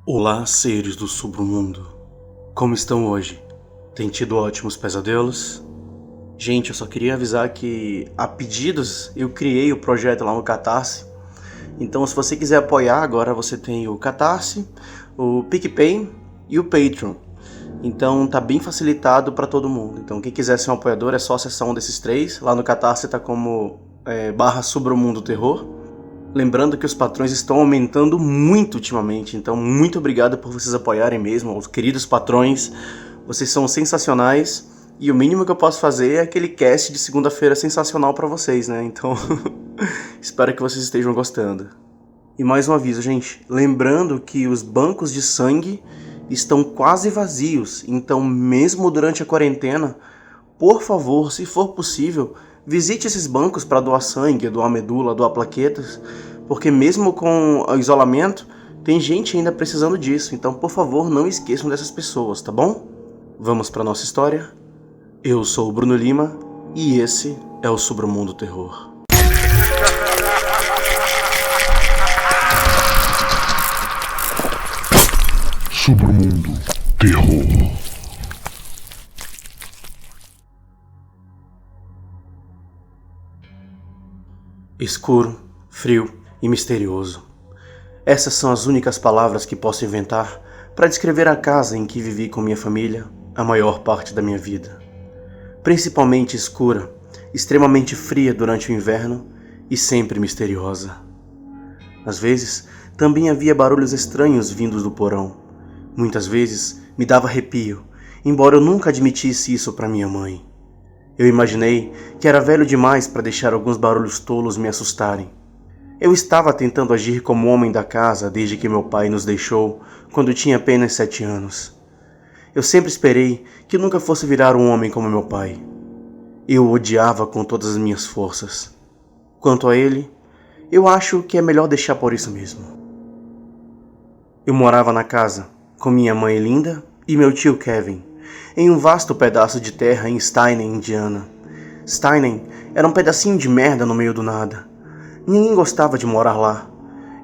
Olá, seres do submundo. Como estão hoje? Tem tido ótimos pesadelos? Gente, eu só queria avisar que, a pedidos, eu criei o projeto lá no Catarse. Então, se você quiser apoiar, agora você tem o Catarse, o PicPay e o Patreon. Então, tá bem facilitado para todo mundo. Então, quem quiser ser um apoiador é só acessar um desses três. Lá no Catarse tá como /Submundo Terror. Lembrando que os patrões estão aumentando muito ultimamente, então muito obrigado por vocês apoiarem mesmo, os queridos patrões, vocês são sensacionais e o mínimo que eu posso fazer é aquele cast de segunda-feira sensacional pra vocês, né? Então, espero que vocês estejam gostando. E mais um aviso, gente, lembrando que os bancos de sangue estão quase vazios, então mesmo durante a quarentena, por favor, se for possível, visite esses bancos para doar sangue, doar medula, doar plaquetas, porque mesmo com o isolamento, tem gente ainda precisando disso. Então, por favor, não esqueçam dessas pessoas, tá bom? Vamos para nossa história? Eu sou o Bruno Lima e esse é o Submundo Terror. Submundo Terror. Escuro, frio e misterioso. Essas são as únicas palavras que posso inventar para descrever a casa em que vivi com minha família a maior parte da minha vida. Principalmente escura, extremamente fria durante o inverno e sempre misteriosa. Às vezes, também havia barulhos estranhos vindos do porão. Muitas vezes, me dava arrepio, embora eu nunca admitisse isso para minha mãe. Eu imaginei que era velho demais para deixar alguns barulhos tolos me assustarem. Eu estava tentando agir como homem da casa desde que meu pai nos deixou, quando tinha apenas 7 anos. Eu sempre esperei que nunca fosse virar um homem como meu pai. Eu o odiava com todas as minhas forças. Quanto a ele, eu acho que é melhor deixar por isso mesmo. Eu morava na casa com minha mãe Linda e meu tio Kevin, em um vasto pedaço de terra em Steinen, Indiana. Steinen era um pedacinho de merda no meio do nada. Ninguém gostava de morar lá.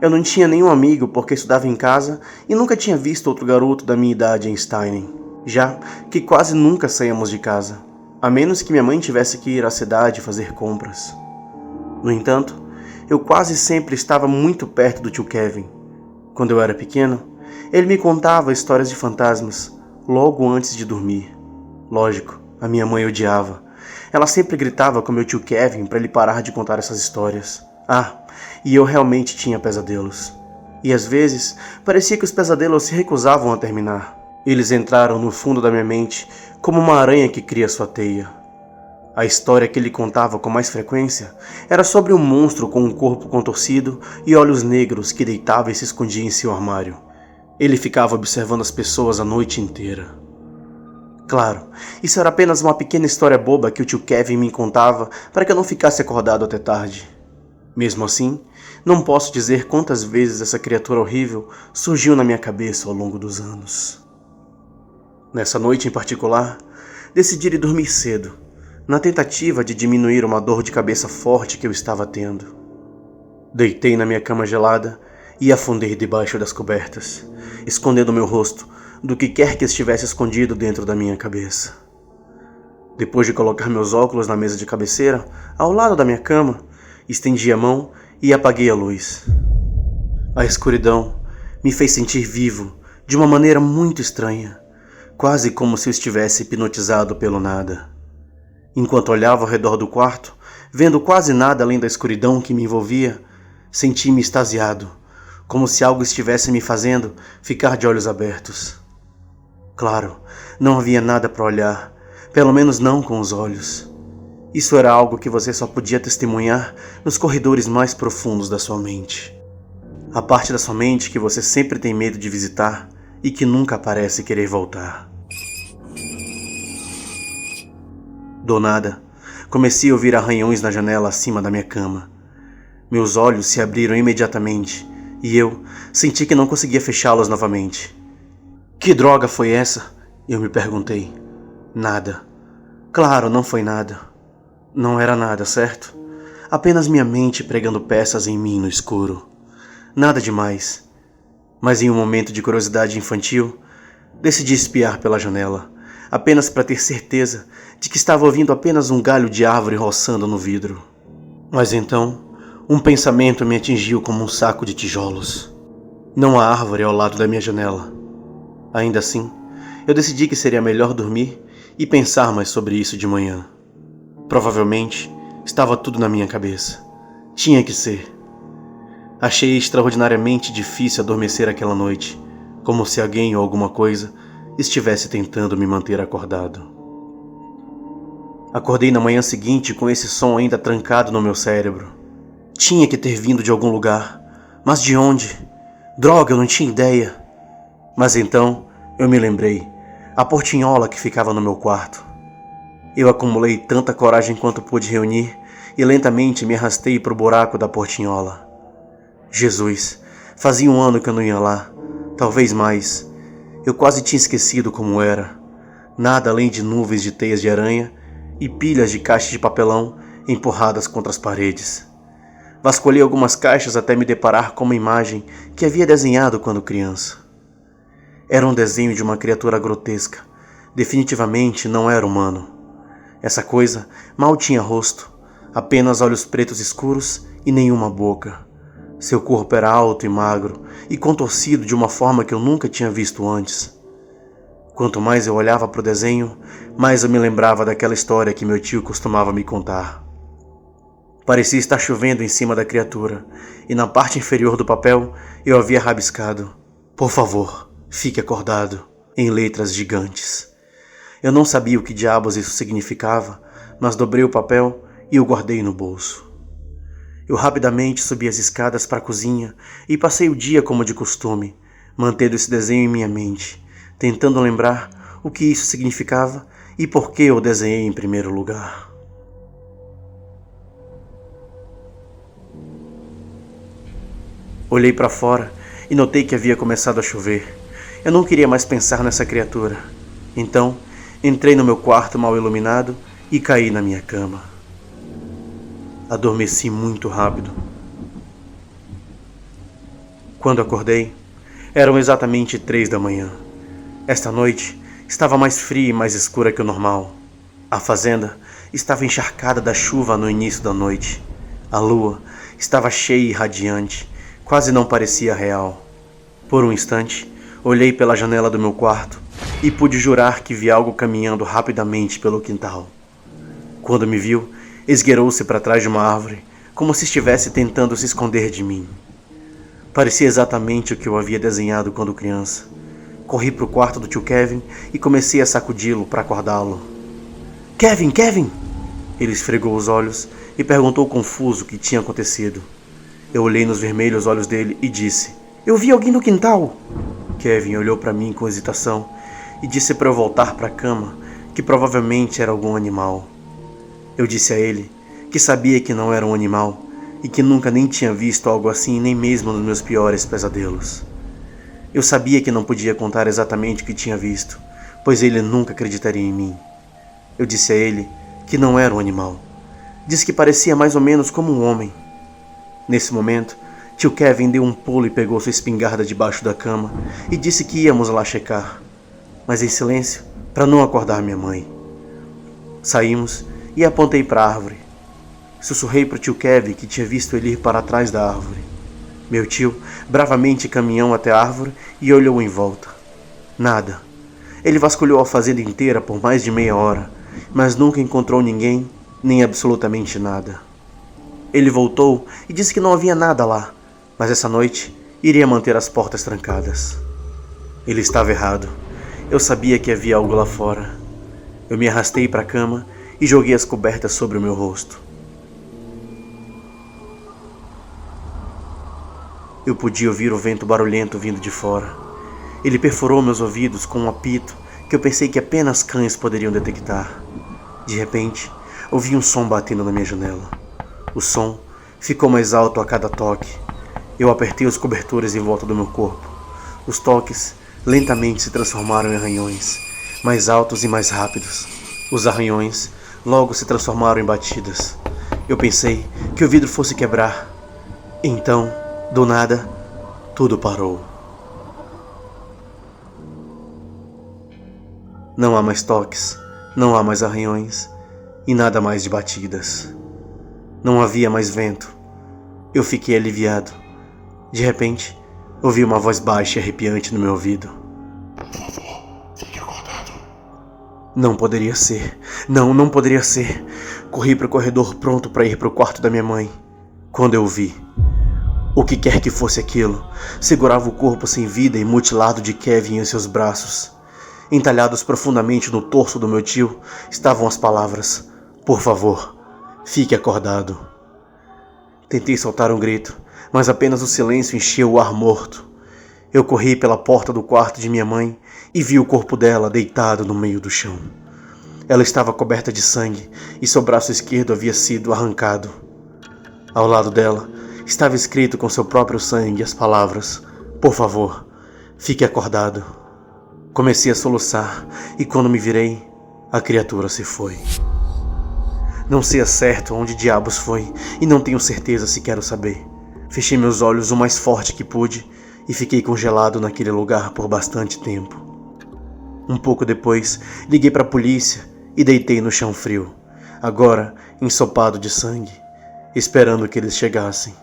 Eu não tinha nenhum amigo porque estudava em casa e nunca tinha visto outro garoto da minha idade em Steinen, já que quase nunca saíamos de casa, a menos que minha mãe tivesse que ir à cidade fazer compras. No entanto, eu quase sempre estava muito perto do tio Kevin. Quando eu era pequeno, ele me contava histórias de fantasmas, logo antes de dormir. Lógico, a minha mãe odiava. Ela sempre gritava com meu tio Kevin para ele parar de contar essas histórias. E eu realmente tinha pesadelos. E às vezes, parecia que os pesadelos se recusavam a terminar. Eles entraram no fundo da minha mente como uma aranha que cria sua teia. A história que ele contava com mais frequência era sobre um monstro com um corpo contorcido e olhos negros que deitava e se escondia em seu armário. Ele ficava observando as pessoas a noite inteira. Claro, isso era apenas uma pequena história boba que o tio Kevin me contava para que eu não ficasse acordado até tarde. Mesmo assim, não posso dizer quantas vezes essa criatura horrível surgiu na minha cabeça ao longo dos anos. Nessa noite em particular, decidi ir dormir cedo, na tentativa de diminuir uma dor de cabeça forte que eu estava tendo. Deitei na minha cama gelada e afundei debaixo das cobertas, escondendo meu rosto do que quer que estivesse escondido dentro da minha cabeça. Depois de colocar meus óculos na mesa de cabeceira, ao lado da minha cama, estendi a mão e apaguei a luz. A escuridão me fez sentir vivo de uma maneira muito estranha, quase como se eu estivesse hipnotizado pelo nada. Enquanto olhava ao redor do quarto, vendo quase nada além da escuridão que me envolvia, senti-me extasiado, como se algo estivesse me fazendo ficar de olhos abertos. Claro, não havia nada para olhar, pelo menos não com os olhos. Isso era algo que você só podia testemunhar nos corredores mais profundos da sua mente. A parte da sua mente que você sempre tem medo de visitar e que nunca parece querer voltar. Do nada, comecei a ouvir arranhões na janela acima da minha cama. Meus olhos se abriram imediatamente e eu senti que não conseguia fechá-los novamente. Que droga foi essa? Eu me perguntei. Nada. Claro, não foi nada. Não era nada, certo? Apenas minha mente pregando peças em mim no escuro. Nada demais. Mas em um momento de curiosidade infantil, decidi espiar pela janela, apenas para ter certeza de que estava ouvindo apenas um galho de árvore roçando no vidro. Mas então, um pensamento me atingiu como um saco de tijolos. Não há árvore ao lado da minha janela. Ainda assim, eu decidi que seria melhor dormir e pensar mais sobre isso de manhã. Provavelmente, estava tudo na minha cabeça. Tinha que ser. Achei extraordinariamente difícil adormecer aquela noite, como se alguém ou alguma coisa estivesse tentando me manter acordado. Acordei na manhã seguinte com esse som ainda trancado no meu cérebro. Tinha que ter vindo de algum lugar, mas de onde? Droga, eu não tinha ideia. Mas então eu me lembrei, a portinhola que ficava no meu quarto. Eu acumulei tanta coragem quanto pude reunir e lentamente me arrastei para o buraco da portinhola. Jesus, fazia um ano que eu não ia lá, talvez mais. Eu quase tinha esquecido como era. Nada além de nuvens de teias de aranha e pilhas de caixas de papelão empurradas contra as paredes. Vasculhei algumas caixas até me deparar com uma imagem que havia desenhado quando criança. Era um desenho de uma criatura grotesca. Definitivamente não era humano. Essa coisa mal tinha rosto, apenas olhos pretos escuros e nenhuma boca. Seu corpo era alto e magro e contorcido de uma forma que eu nunca tinha visto antes. Quanto mais eu olhava para o desenho, mais eu me lembrava daquela história que meu tio costumava me contar. Parecia estar chovendo em cima da criatura, e na parte inferior do papel eu havia rabiscado: "Por favor, fique acordado", em letras gigantes. Eu não sabia o que diabos isso significava, mas dobrei o papel e o guardei no bolso. Eu rapidamente subi as escadas para a cozinha e passei o dia como de costume, mantendo esse desenho em minha mente, tentando lembrar o que isso significava e por que eu o desenhei em primeiro lugar. Olhei para fora e notei que havia começado a chover. Eu não queria mais pensar nessa criatura. Então, entrei no meu quarto mal iluminado e caí na minha cama. Adormeci muito rápido. Quando acordei, eram exatamente 3 da manhã. Esta noite estava mais fria e mais escura que o normal. A fazenda estava encharcada da chuva no início da noite. A lua estava cheia e radiante, quase não parecia real. Por um instante, olhei pela janela do meu quarto e pude jurar que vi algo caminhando rapidamente pelo quintal. Quando me viu, esgueirou-se para trás de uma árvore, como se estivesse tentando se esconder de mim. Parecia exatamente o que eu havia desenhado quando criança. Corri para o quarto do tio Kevin e comecei a sacudi-lo para acordá-lo. "Kevin, Kevin!" Ele esfregou os olhos e perguntou confuso o que tinha acontecido. Eu olhei nos vermelhos olhos dele e disse: "Eu vi alguém no quintal." Kevin olhou para mim com hesitação e disse para eu voltar para a cama, que provavelmente era algum animal. Eu disse a ele que sabia que não era um animal e que nunca nem tinha visto algo assim, nem mesmo nos meus piores pesadelos. Eu sabia que não podia contar exatamente o que tinha visto, pois ele nunca acreditaria em mim. Eu disse a ele que não era um animal. Disse que parecia mais ou menos como um homem. Nesse momento, tio Kevin deu um pulo e pegou sua espingarda debaixo da cama e disse que íamos lá checar, mas em silêncio, para não acordar minha mãe. Saímos e apontei para a árvore. Sussurrei para o tio Kevin que tinha visto ele ir para trás da árvore. Meu tio bravamente caminhou até a árvore e olhou em volta. Nada. Ele vasculhou a fazenda inteira por mais de meia hora, mas nunca encontrou ninguém, nem absolutamente nada. Ele voltou e disse que não havia nada lá, mas essa noite iria manter as portas trancadas. Ele estava errado. Eu sabia que havia algo lá fora. Eu me arrastei para a cama e joguei as cobertas sobre o meu rosto. Eu podia ouvir o vento barulhento vindo de fora. Ele perfurou meus ouvidos com um apito que eu pensei que apenas cães poderiam detectar. De repente, ouvi um som batendo na minha janela. O som ficou mais alto a cada toque. Eu apertei os cobertores em volta do meu corpo. Os toques lentamente se transformaram em arranhões, mais altos e mais rápidos. Os arranhões logo se transformaram em batidas. Eu pensei que o vidro fosse quebrar. Então, do nada, tudo parou. Não há mais toques, não há mais arranhões e nada mais de batidas. Não havia mais vento. Eu fiquei aliviado. De repente, ouvi uma voz baixa e arrepiante no meu ouvido. Por favor, fique acordado. Não poderia ser. Não poderia ser. Corri para o corredor pronto para ir para o quarto da minha mãe. Quando eu vi, o que quer que fosse aquilo, segurava o corpo sem vida e mutilado de Kevin em seus braços. Entalhados profundamente no torso do meu tio, estavam as palavras: "Por favor, fique acordado." Tentei soltar um grito, mas apenas o silêncio encheu o ar morto. Eu corri pela porta do quarto de minha mãe e vi o corpo dela deitado no meio do chão. Ela estava coberta de sangue e seu braço esquerdo havia sido arrancado. Ao lado dela estava escrito com seu próprio sangue as palavras: "Por favor, fique acordado." Comecei a soluçar e quando me virei, a criatura se foi. Não sei a certo onde diabos foi e não tenho certeza se quero saber. Fechei meus olhos o mais forte que pude e fiquei congelado naquele lugar por bastante tempo. Um pouco depois, liguei para a polícia e deitei no chão frio, agora ensopado de sangue, esperando que eles chegassem.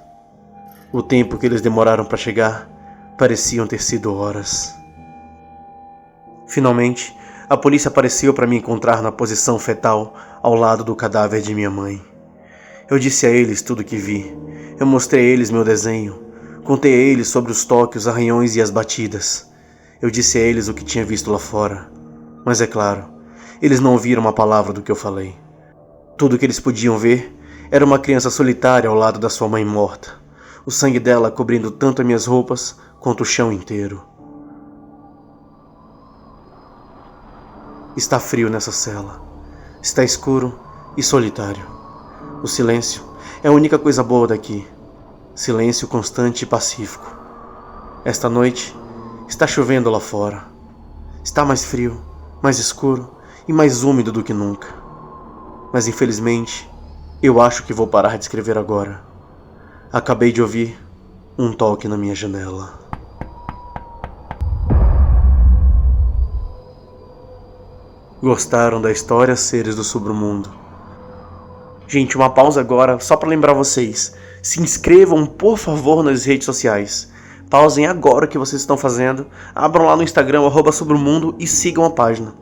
O tempo que eles demoraram para chegar pareciam ter sido horas. Finalmente, a polícia apareceu para me encontrar na posição fetal ao lado do cadáver de minha mãe. Eu disse a eles tudo o que vi. Eu mostrei a eles meu desenho. Contei a eles sobre os toques, os arranhões e as batidas. Eu disse a eles o que tinha visto lá fora. Mas é claro, eles não ouviram uma palavra do que eu falei. Tudo o que eles podiam ver era uma criança solitária ao lado da sua mãe morta. O sangue dela cobrindo tanto as minhas roupas quanto o chão inteiro. Está frio nessa cela. Está escuro e solitário. O silêncio é a única coisa boa daqui. Silêncio constante e pacífico. Esta noite está chovendo lá fora. Está mais frio, mais escuro e mais úmido do que nunca. Mas infelizmente, eu acho que vou parar de escrever agora. Acabei de ouvir um toque na minha janela. Gostaram da história, seres do submundo? Gente, uma pausa agora, só para lembrar vocês. Se inscrevam, por favor, nas redes sociais. Pausem agora o que vocês estão fazendo. Abram lá no Instagram, @sobremundo, e sigam a página.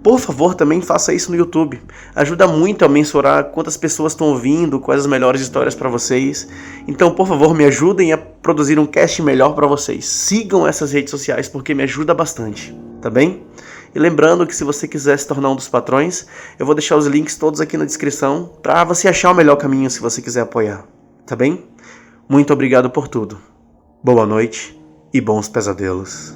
Por favor, também faça isso no YouTube. Ajuda muito a mensurar quantas pessoas estão ouvindo, quais as melhores histórias para vocês. Então, por favor, me ajudem a produzir um cast melhor para vocês. Sigam essas redes sociais porque me ajuda bastante, tá bem? E lembrando que se você quiser se tornar um dos patrões, eu vou deixar os links todos aqui na descrição para você achar o melhor caminho se você quiser apoiar, tá bem? Muito obrigado por tudo. Boa noite e bons pesadelos.